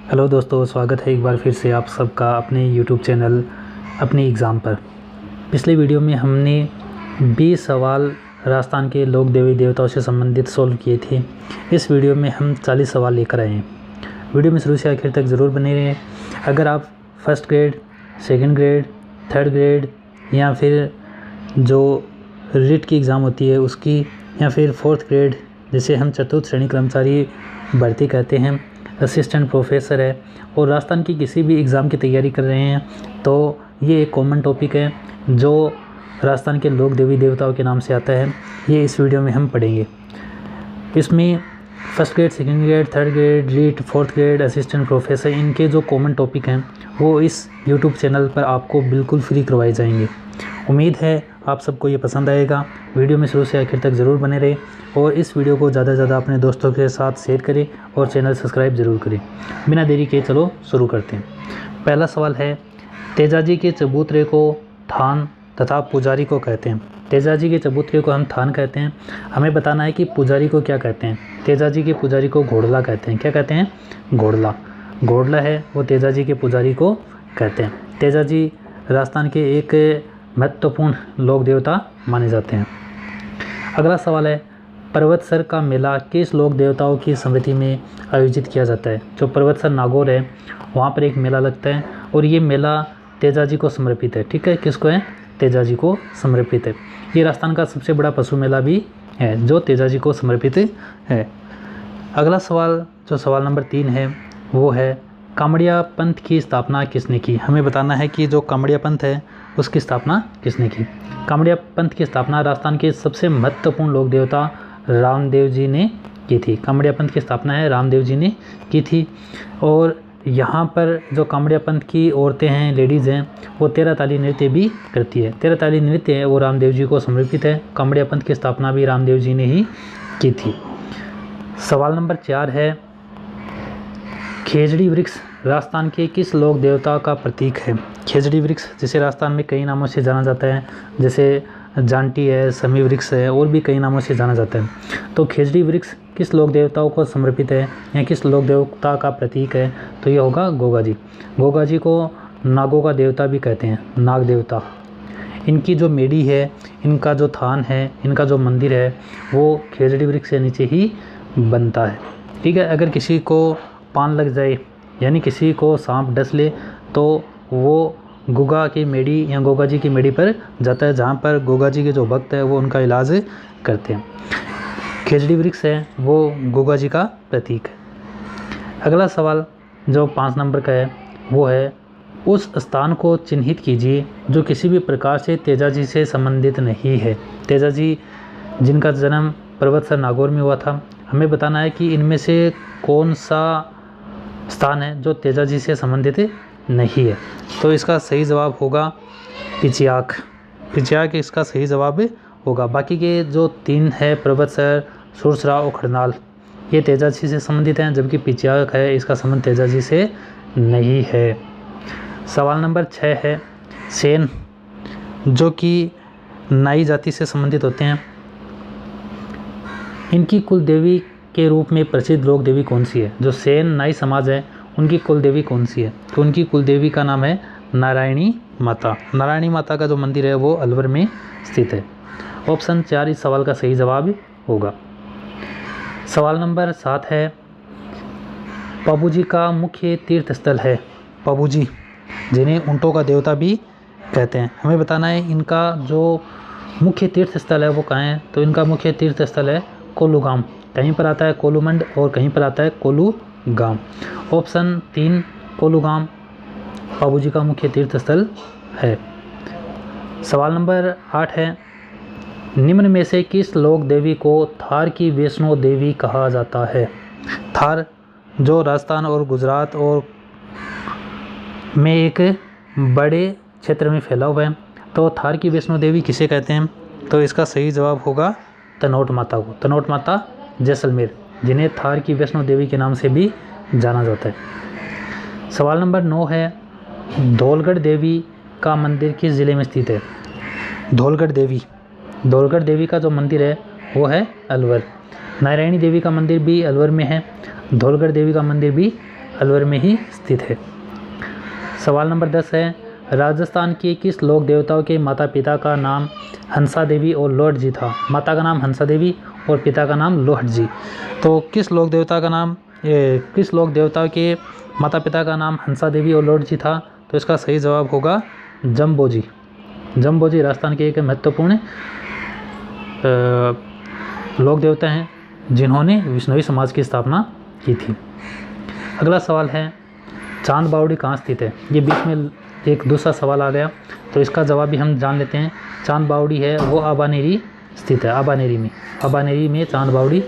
Hello दोस्तों, स्वागत है एक बार फिर से आप सबका अपने यूट्यूब चैनल अपनी एग्ज़ाम पर। पिछले वीडियो में हमने 20 सवाल राजस्थान के लोक देवी देवताओं से संबंधित सोल्व किए थे। इस वीडियो में हम 40 सवाल लेकर आए हैं। वीडियो में शुरू से आखिर तक ज़रूर बने रहें। अगर आप first grade, second grade, third grade या फिर जो रिट की एग्ज़ाम होती है उसकी, या फिर फोर्थ ग्रेड जिसे हम चतुर्थ श्रेणी कर्मचारी भर्ती कहते हैं, असिस्टेंट प्रोफेसर है, और राजस्थान की किसी भी एग्ज़ाम की तैयारी कर रहे हैं तो ये एक कॉमन टॉपिक है जो राजस्थान के लोक देवी देवताओं के नाम से आता है। ये इस वीडियो में हम पढ़ेंगे। इसमें first grade, second grade, third grade, REET, fourth grade, assistant professor, इनके जो कॉमन टॉपिक हैं वो इस यूट्यूब चैनल पर आपको बिल्कुल फ्री करवाए जाएंगे। उम्मीद है आप सबको ये पसंद आएगा। वीडियो में शुरू से आखिर तक ज़रूर बने रहें और इस वीडियो को ज़्यादा से ज़्यादा अपने दोस्तों के साथ शेयर करें और चैनल सब्सक्राइब ज़रूर करें। बिना देरी के चलो शुरू करते हैं। पहला सवाल है, तेजाजी के चबूतरे को थान तथा पुजारी को कहते हैं। तेजाजी के चबूतरे को हम थान कहते हैं। हमें बताना है कि पुजारी को क्या कहते हैं। तेजाजी के पुजारी को घोड़ला कहते हैं। क्या कहते हैं? घोड़ला। घोड़ला है वो तेजाजी के पुजारी को कहते हैं। तेजाजी राजस्थान के एक महत्वपूर्ण लोक देवता माने जाते हैं। अगला सवाल है, पर्वतसर का मेला किस लोक देवताओं की स्मृति में आयोजित किया जाता है। जो पर्वतसर नागौर है वहाँ पर एक मेला लगता है और ये मेला तेजाजी को समर्पित है। ठीक है, किसको है? तेजाजी को समर्पित है। ये राजस्थान का सबसे बड़ा पशु मेला भी है जो तेजाजी को समर्पित है। अगला सवाल, जो सवाल नंबर 3 है, वो है कामड़िया पंथ की स्थापना किसने की। हमें बताना है कि जो कामड़िया पंथ है उसकी स्थापना किसने की। कामड़िया पंथ की स्थापना राजस्थान के सबसे महत्वपूर्ण लोक देवता रामदेव जी ने की थी। कामड़िया पंथ की स्थापना है रामदेव जी ने की थी। और यहाँ पर जो कामड़िया पंथ की औरतें हैं, लेडीज़ हैं, वो 13 ताली नृत्य भी करती है। 13 ताली नृत्य है वो रामदेव जी को समर्पित है। कामड़िया पंथ की स्थापना भी रामदेव जी ने ही की थी। सवाल नंबर 4 है, खेजड़ी वृक्ष राजस्थान के किस लोक देवता का प्रतीक है। खेजड़ी वृक्ष जिसे राजस्थान में कई नामों से जाना जाता है, जैसे जांटी है, समी वृक्ष है, और भी कई नामों से जाना जाता है। तो खेजड़ी वृक्ष किस लोक देवताओं को समर्पित है या किस लोक देवता का प्रतीक है? तो ये होगा गोगा जी। गोगा जी को नागों का देवता भी कहते हैं, नाग देवता। इनकी जो मेडी है, इनका जो थान है, इनका जो मंदिर है वो खेजड़ी वृक्ष से नीचे ही बनता है। ठीक है, अगर किसी को पान लग जाए यानी किसी को सांप डस ले तो वो गोगा की मेडी या गोगा जी की मेडी पर जाता है, जहाँ पर गोगा जी के जो भक्त है वो उनका इलाज करते हैं। खेजड़ी वृक्ष है वो गोगा जी का प्रतीक है। अगला सवाल जो 5 नंबर का है वो है, उस स्थान को चिन्हित कीजिए जो किसी भी प्रकार से तेजाजी से संबंधित नहीं है। तेजाजी जिनका जन्म पर्वतसर नागौर में हुआ था, हमें बताना है कि इनमें से कौन सा स्थान है जो तेजाजी से संबंधित नहीं है। तो इसका सही जवाब होगा पिचियाक। पिचियाक इसका सही जवाब होगा। बाकी के जो 3 है, पर्वतसर, सुरसरा और खरनाल, ये तेजाजी से संबंधित हैं, जबकि पिचियाक है इसका संबंध तेजाजी से नहीं है। सवाल नंबर 6 है, सेन जो कि नाई जाति से संबंधित होते हैं, इनकी कुल देवी के रूप में प्रसिद्ध लोक देवी कौन सी है। जो सेन नाई समाज है उनकी कुल देवी कौन सी है? तो उनकी कुल देवी का नाम है नारायणी माता। नारायणी माता का जो मंदिर है वो अलवर में स्थित है। ऑप्शन 4 इस सवाल का सही जवाब होगा। सवाल नंबर 7 है, पाबूजी का मुख्य तीर्थ स्थल है। पाबूजी जिन्हें ऊंटों का देवता भी कहते हैं, हमें बताना है इनका जो मुख्य तीर्थ स्थल है वो कहाँ है। तो इनका मुख्य तीर्थ स्थल है कोलूगाम। कहीं पर आता है कोलूमंड और कहीं पर आता है कोलूगाम। ऑप्शन 3 कोलूगाम पाबूजी का मुख्य तीर्थ स्थल है। सवाल नंबर 8 है, निम्न में से किस लोक देवी को थार की वैष्णो देवी कहा जाता है। थार जो राजस्थान और गुजरात और में एक बड़े क्षेत्र में फैला हुआ है, तो थार की वैष्णो देवी किसे कहते हैं? तो इसका सही जवाब होगा तनोट माता को। तनोट माता जैसलमेर, जिन्हें थार की वैष्णो देवी के नाम से भी जाना जाता है। सवाल नंबर 9 है, धौलगढ़ देवी का मंदिर किस ज़िले में स्थित है। धौलगढ़ देवी का जो मंदिर है वो है अलवर। नारायणी देवी का मंदिर भी अलवर में है, धौलगढ़ देवी का मंदिर भी अलवर में ही स्थित है। सवाल नंबर 10 है, राजस्थान के किस लोक देवताओं के माता पिता का नाम हंसा देवी और लोहट जी था? माता का नाम हंसा देवी और पिता का नाम लोहट जी। तो किस लोक देवता के माता पिता का नाम हंसा देवी और लोहट जी था? तो इसका सही जवाब होगा जम्बो जी। जम्बो जी राजस्थान के एक महत्वपूर्ण लोक देवता हैं जिन्होंने विष्णुवी समाज की स्थापना की थी। अगला सवाल है, चांद बावड़ी कहाँ स्थित है? ये बीच में एक दूसरा सवाल आ गया, तो इसका जवाब भी हम जान लेते हैं। चांद बावड़ी है वो आबानेरी स्थित है, आबानेरी में चांद बावड़ी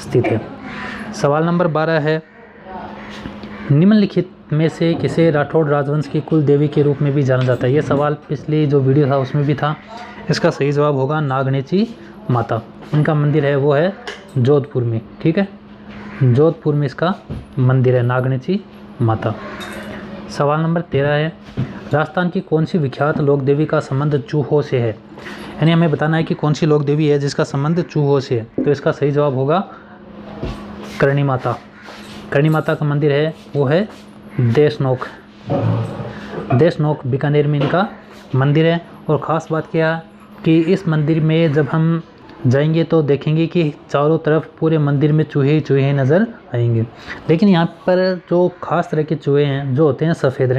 स्थित है। सवाल नंबर 12 है, निम्नलिखित में से किसे राठौड़ राजवंश की कुल देवी के रूप में भी जाना जाता है? ये सवाल पिछली जो वीडियो था उसमें भी था। इसका सही जवाब होगा नागनेची माता। उनका मंदिर है वो है जोधपुर में, ठीक है, जोधपुर में इसका मंदिर है नागनेची माता। सवाल नंबर 13 है, राजस्थान की कौन सी विख्यात लोक देवी का संबंध चूहों से है? यानी हमें बताना है कि कौन सी लोक देवी है जिसका संबंध चूहों से है। तो इसका सही जवाब होगा करणी माता। करणी माता का मंदिर है वो है देशनोक बीकानेर में इनका मंदिर है। और ख़ास बात क्या है कि इस मंदिर में जब हम जाएंगे तो देखेंगे कि चारों तरफ पूरे मंदिर में चूहे नज़र आएंगे। लेकिन यहाँ पर जो ख़ास तरह के चूहे हैं जो होते हैं सफ़ेद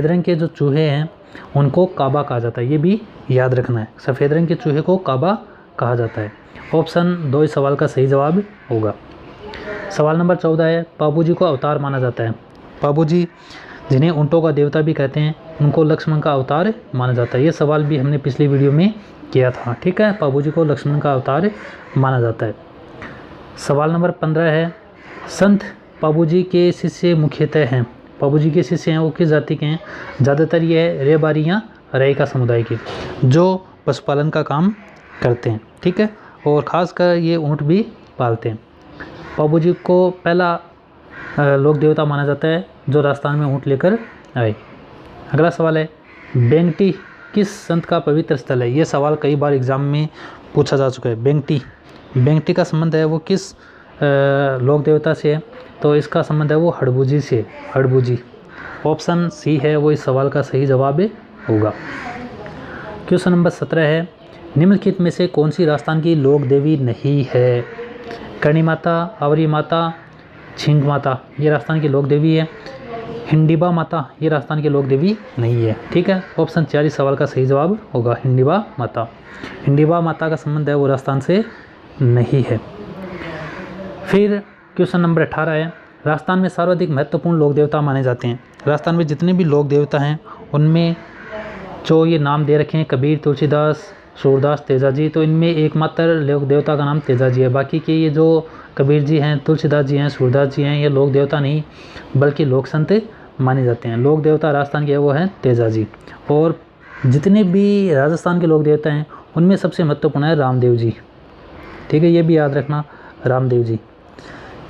रंग के जो चूहे हैं उनको काबा कहा जाता है। ये भी याद रखना है, सफ़ेद रंग के चूहे को काबा कहा जाता है। ऑप्शन 2 इस सवाल का सही जवाब होगा। सवाल नंबर 14 है, पाबू जी को अवतार माना जाता है। पाबू जी जिन्हें ऊँटों का देवता भी कहते हैं उनको लक्ष्मण का अवतार माना जाता है। ये सवाल भी हमने पिछली वीडियो में किया था, ठीक है। पाबू जी को लक्ष्मण का अवतार माना जाता है। सवाल नंबर 15 है, संत पाबू जी के शिष्य मुख्यतः हैं। पाबू जी के शिष्य हैं वो किस जाति के हैं? ज़्यादातर ये है रेबारी या रईका समुदाय के जो पशुपालन का काम करते हैं, ठीक है, और ख़ासकर ये ऊँट भी पालते हैं। पाबू जी को पहला लोक देवता माना जाता है जो राजस्थान में ऊँट लेकर आए। अगला सवाल है, बेंगटी किस संत का पवित्र स्थल है? ये सवाल कई बार एग्जाम में पूछा जा चुका है। बेंगटी का संबंध है वो किस लोक देवता से है? तो इसका संबंध है वो हड़बूजी से, हड़बूजी। ऑप्शन सी है वो इस सवाल का सही जवाब होगा। क्वेश्चन नंबर 17 है, निम्नलिखित में से कौन सी राजस्थान की लोक देवी नहीं है? करणी माता, आवरी माता, छिंग माता ये राजस्थान की लोक देवी है। हिंडिबा माता ये राजस्थान की लोक देवी नहीं है, ठीक है। ऑप्शन 4 इस सवाल का सही जवाब होगा हिंडिबा माता। हिंडिबा माता का संबंध है वो राजस्थान से नहीं है। फिर क्वेश्चन नंबर 18 है, राजस्थान में सर्वाधिक महत्वपूर्ण लोक देवता माने जाते हैं। राजस्थान में जितने भी लोक देवता हैं उनमें जो ये नाम दे रखे हैं कबीर, तुलसीदास, सूरदास, तेजाजी, तो इनमें एकमात्र लोक देवता का नाम तेजाजी है। बाकी के ये जो कबीर जी हैं, तुलसीदास जी हैं, सूरदास जी हैं, ये लोक देवता नहीं बल्कि लोक संत माने जाते हैं। लोक देवता राजस्थान के वो हैं तेजाजी। और जितने भी राजस्थान के लोक देवता हैं उनमें सबसे महत्वपूर्ण है रामदेव जी, ठीक है, ये भी याद रखना रामदेव जी।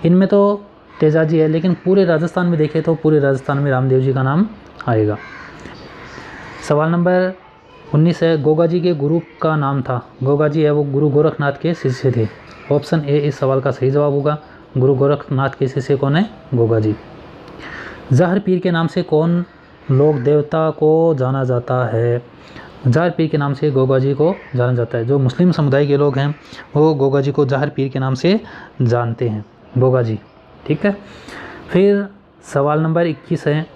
इनमें तो तेजाजी है लेकिन पूरे राजस्थान में देखें तो पूरे राजस्थान में रामदेव जी का नाम आएगा। सवाल नंबर 19 है, गोगा जी के गुरु का नाम था। गोगा जी है वो गुरु गोरखनाथ के शिष्य थे। ऑप्शन ए इस सवाल का सही जवाब होगा। गुरु गोरखनाथ के शिष्य कौन है? गोगा जी। ज़ाहिर पीर के नाम से कौन लोक देवता को जाना जाता है? ज़ाहिर पीर के नाम से गोगा जी को जाना जाता है। जो मुस्लिम समुदाय के लोग हैं वो गोगा जी को ज़ाहिर पीर के नाम से जानते हैं, गोगा जी, ठीक है। फिर सवाल नंबर 21 है,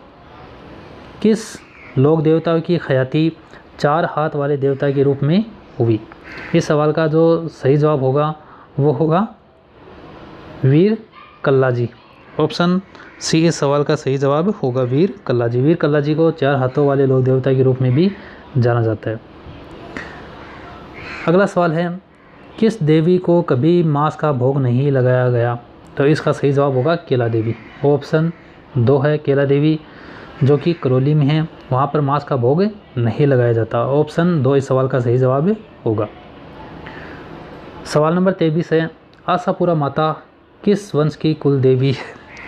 किस लोक देवता की ख्याति 4 हाथ वाले देवता के रूप में हुई? इस सवाल का जो सही जवाब होगा वो होगा वीर कल्ला जी। ऑप्शन सी इस सवाल का सही जवाब होगा वीर कल्ला जी। वीर कल्ला जी को 4 हाथों वाले लोक देवता के रूप में भी जाना जाता है। अगला सवाल है, किस देवी को कभी मांस का भोग नहीं लगाया गया? तो इसका सही जवाब होगा केला देवी। ऑप्शन 2 है केला देवी जो कि करौली में है, वहाँ पर मांस का भोग नहीं लगाया जाता। ऑप्शन 2 इस सवाल का सही जवाब होगा। सवाल नंबर 23 है, आशापुरा माता किस वंश की कुल देवी है?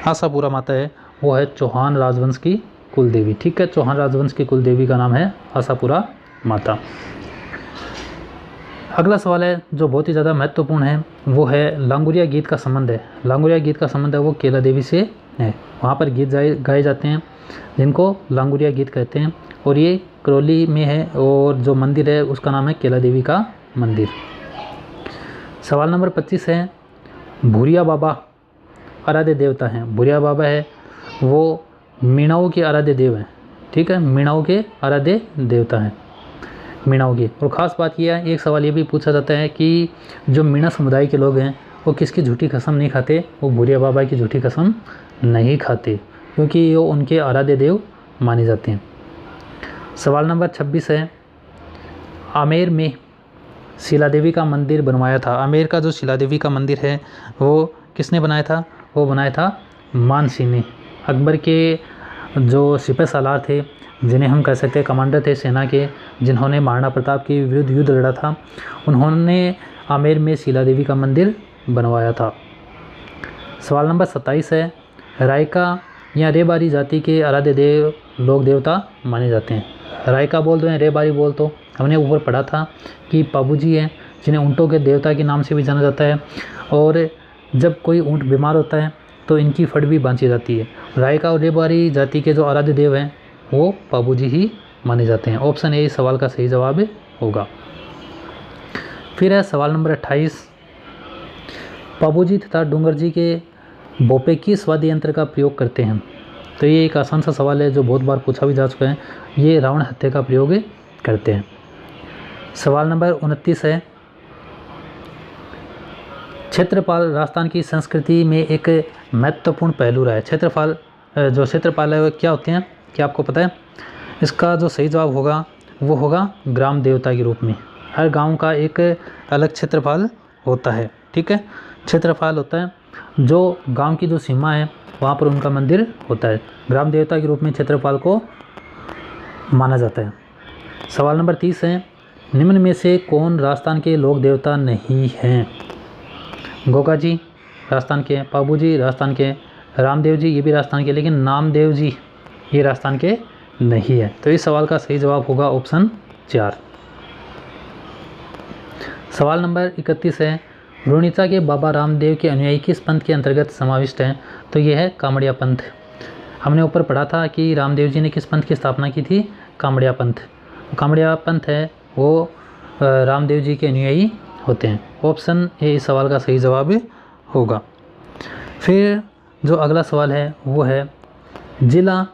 आशापुरा माता है वो है चौहान राजवंश की कुल देवी, ठीक है। चौहान राजवंश की कुल देवी का नाम है आशापुरा माता। अगला सवाल है जो बहुत ही ज़्यादा महत्वपूर्ण है, वो है लांगुरिया गीत का संबंध है। लांगुरिया गीत का संबंध है वो केला देवी से है। वहाँ पर गीत गाए जाते हैं जिनको लांगुरिया गीत कहते हैं, और ये करौली में है, और जो मंदिर है उसका नाम है केला देवी का मंदिर। सवाल नंबर 25 है भूरिया बाबा आराध्य देवता हैं। भूरिया बाबा है वो मीणाओं के आराध्य देव हैं, ठीक है, मीणाओं के आराध्य देवता हैं, मीणाओं की। और ख़ास बात यह है, एक सवाल ये भी पूछा जाता है कि जो मीणा समुदाय के लोग हैं वो किसकी झूठी कसम नहीं खाते, वो भूरिया बाबा की झूठी कसम नहीं खाते, क्योंकि वो उनके आराध्य देव माने जाते हैं। सवाल नंबर 26 है आमेर में शिला देवी का मंदिर बनवाया था। आमेर का जो शिला देवी का मंदिर है वो किसने बनाया था, वो बनाया था मानसिंह ने। अकबर के जो सिपह सालार थे, जिन्हें हम कह सकते हैं कमांडर थे सेना के, जिन्होंने महाराणा प्रताप के विरुद्ध युद्ध लड़ा था, उन्होंने आमेर में शिला देवी का मंदिर बनवाया था। सवाल नंबर 27 है रायका या रेबारी जाति के आराध्य देव लोक देवता माने जाते हैं। रायका बोल दो या रेबारी बोल दो, हमने ऊपर पढ़ा था कि पाबूजी हैं जिन्हें ऊँटों के देवता के नाम से भी जाना जाता है, और जब कोई ऊँट बीमार होता है तो इनकी फट भी बांधी जाती है। रायका और रेबारी जाति के जो आराध्य देव हैं वो पाबूजी ही माने जाते हैं। ऑप्शन ए इस सवाल का सही जवाब होगा। फिर है सवाल नंबर 28 पाबूजी तथा डूंगर जी के बोपे किस वाद्य यंत्र का प्रयोग करते हैं। तो ये एक आसान सा सवाल है जो बहुत बार पूछा भी जा चुका है। ये रावण हत्या का प्रयोग करते हैं। सवाल नंबर 29 है क्षेत्रपाल राजस्थान की संस्कृति में एक महत्वपूर्ण पहलू रहा है। क्षेत्रपाल है क्या होते हैं, क्या आपको पता है? इसका जो सही जवाब होगा वो होगा ग्राम देवता के रूप में। हर गांव का एक अलग क्षेत्रपाल होता है, ठीक है। क्षेत्रपाल होता है जो गांव की जो सीमा है वहाँ पर उनका मंदिर होता है। ग्राम देवता के रूप में क्षेत्रपाल को माना जाता है। सवाल नंबर 30 है निम्न में से कौन राजस्थान के लोक देवता नहीं हैं। गोगा जी राजस्थान के, पाबूजी राजस्थान के, रामदेव जी ये भी राजस्थान के, लेकिन नामदेव जी ये राजस्थान के नहीं है। तो इस सवाल का सही जवाब होगा ऑप्शन 4। सवाल नंबर 31 है रुणिता के बाबा रामदेव के अनुयायी किस पंथ के अंतर्गत समाविष्ट हैं। तो ये है कामड़िया पंथ। हमने ऊपर पढ़ा था कि रामदेव जी ने किस पंथ की स्थापना की थी, कामड़िया पंथ। कामड़िया पंथ है वो रामदेव जी के अनुयायी होते हैं। ऑप्शन ए इस सवाल का सही जवाब होगा। फिर जो अगला सवाल है वो है जिला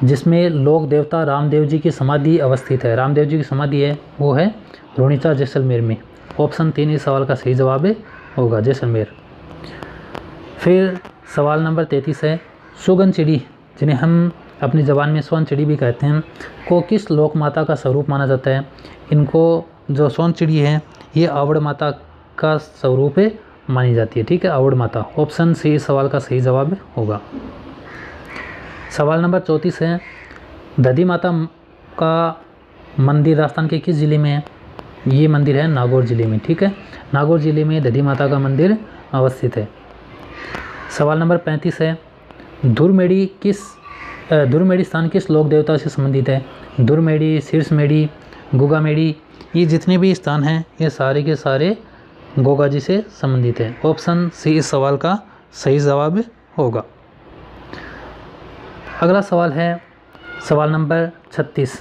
जिसमें लोक देवता रामदेव जी की समाधि अवस्थित है। रामदेव जी की समाधि है वो है रुणिता जैसलमेर में। ऑप्शन 3 इस सवाल का सही जवाब होगा, जैसलमेर। फिर सवाल नंबर 33 है सुगन चिड़ी जिन्हें हम अपनी ज़बान में सोन चिड़ी भी कहते हैं को किस लोक माता का स्वरूप माना जाता है। इनको जो सोन चिड़ी है ये आवड़ माता का स्वरूप मानी जाती है, ठीक है, आवड़ माता। ऑप्शन सी इस सवाल का सही जवाब होगा। सवाल नंबर 34 है दधी माता का मंदिर राजस्थान के किस ज़िले में है। ये मंदिर है नागौर ज़िले में, ठीक है, नागौर ज़िले में दधी माता का मंदिर अवस्थित है। सवाल नंबर 35 है धुरमेड़ी स्थान किस लोक देवता से संबंधित है। धुरमेड़ी, शीर्षमेड़ी, गुगामेड़ी ये जितने भी स्थान हैं ये सारे के सारे गोगा जी से संबंधित हैं। ऑप्शन सी इस सवाल का सही जवाब होगा। अगला सवाल है सवाल नंबर 36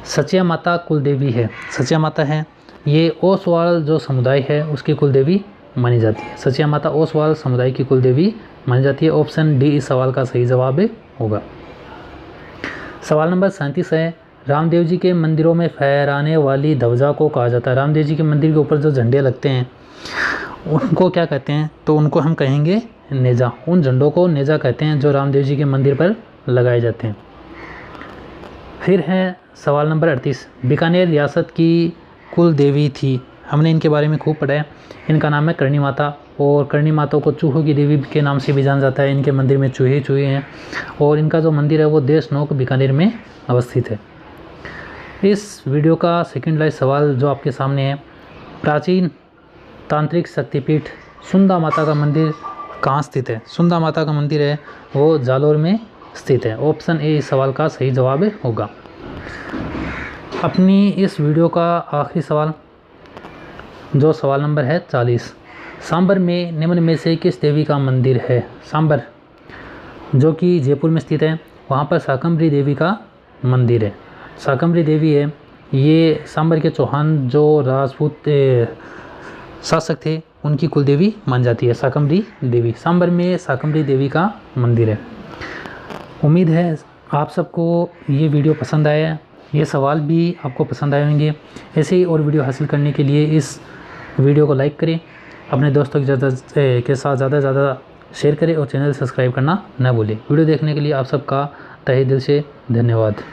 सचिया माता कुलदेवी है। सचिया माता है ये ओसवाल जो समुदाय है उसकी कुलदेवी मानी जाती है। सचिया माता ओसवाल समुदाय की कुलदेवी मानी जाती है। ऑप्शन डी इस सवाल का सही जवाब होगा। सवाल नंबर 37 है रामदेव जी के मंदिरों में फहराने वाली ध्वजा को कहा जाता है। रामदेव जी के मंदिर के ऊपर जो झंडे लगते हैं उनको क्या कहते हैं, तो उनको हम कहेंगे नेजा। उन झंडों को नेजा कहते हैं जो रामदेव जी के मंदिर पर लगाए जाते हैं। फिर है सवाल नंबर 38 बीकानेर रियासत की कुल देवी थी। हमने इनके बारे में खूब पढ़ा है। इनका नाम है करणी माता, और करणी माता को चूहों की देवी के नाम से भी जाना जाता है। इनके मंदिर में चूहे हैं, और इनका जो मंदिर है वो देशनोक बीकानेर में अवस्थित है। इस वीडियो का सेकंड लाइव सवाल जो आपके सामने है प्राचीन तांत्रिक शक्तिपीठ सुंदा माता का मंदिर कहाँ स्थित है। सुंदा माता का मंदिर है वो जालोर में स्थित है। ऑप्शन ए इस सवाल का सही जवाब होगा। अपनी इस वीडियो का आखिरी सवाल, जो सवाल नंबर है 40, सांबर में निम्न में से किस देवी का मंदिर है? सांबर जो कि जयपुर में स्थित है, वहाँ पर शाकंभरी देवी का मंदिर है। शाकंभरी देवी है, ये सांबर के चौहान जो राजपूत शासक थे उनकी कुल देवी मान जाती है शाकंभरी देवी। सांबर में शाकंभरी देवी का मंदिर है। उम्मीद है आप सबको ये वीडियो पसंद आया, ये सवाल भी आपको पसंद आए होंगे। ऐसे ही और वीडियो हासिल करने के लिए इस वीडियो को लाइक करें, अपने दोस्तों के साथ ज़्यादा से ज़्यादा शेयर करें और चैनल सब्सक्राइब करना न भूलें। वीडियो देखने के लिए आप सबका तहे दिल से धन्यवाद।